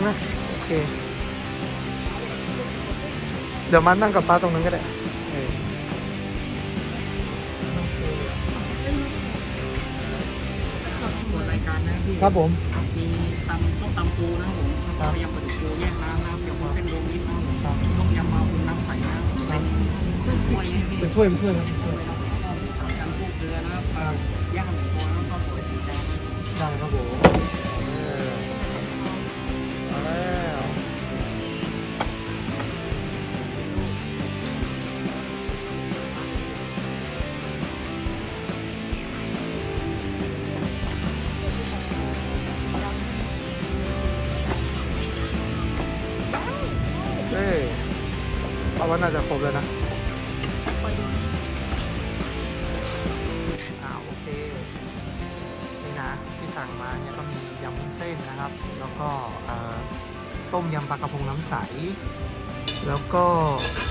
นะโอเคเดี๋ยวมานั่งกับป้าตรงนั้นก็ได้ส่วนรายการนะพี่ ครับผม มีตำต้มตำปูนะครับผมแล้วก็ยำปลาดุกฟูแยกน้ำนะครับยำเส้นรวมมิตรนะครับผมต้มยำมาคุณน้ำใสนะครับเป็นถ้วยนี่พี่ เป็นถ้วยเป็นถ้วยครับเป็นถ้วย สามจานพวกเรือนะครับย่างหมูตัวแล้วก็สวยสีแดง ได้ครับผมมาแล้วเอาว่าน่าจะครบแล้วนะโอเคนี่นะที่สั่งมาเนี่ยก็มียำวุ้นเส้นนะครับ แล้วก็ต้มยำปลากระพงน้ำใส แล้วก็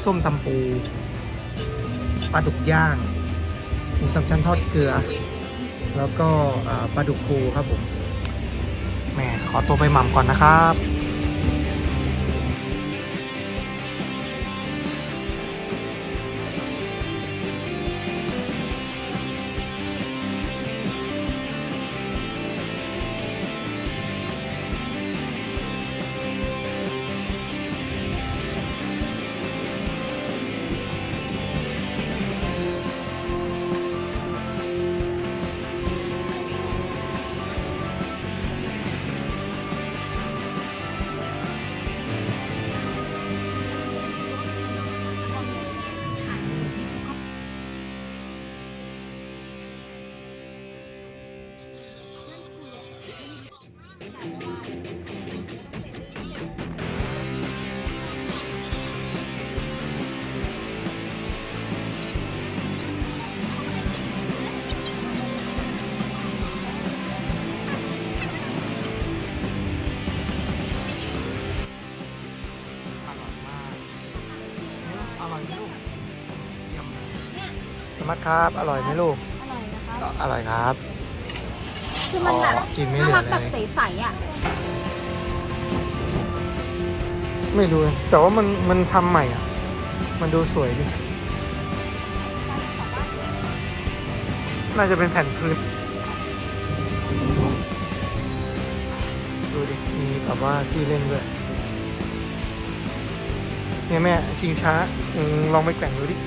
ส้มตำปูปลาดุกย่างหมูสามชั้นทอดเกลือ แล้วก็ปลาดุกฟูครับผมแหมขอตัวไปหม่ำก่อนนะครับสมัครครับอร่อยไหมลูก อร่อยนะคะ อร่อยครับ คือมันแบบ กินไม่ น่า เหลื รั อก เล แบบ ย ใสๆอ่ะ ไม่รู้แต่ว่ามันทำใหม่อ่ะมันดูสวยดิน่าจะเป็นแผ่นพื้นดูดิมีแบบว่าที่เล่นด้วยเนี่ยแม่ชิงช้าลองไปแกว่งดูดิ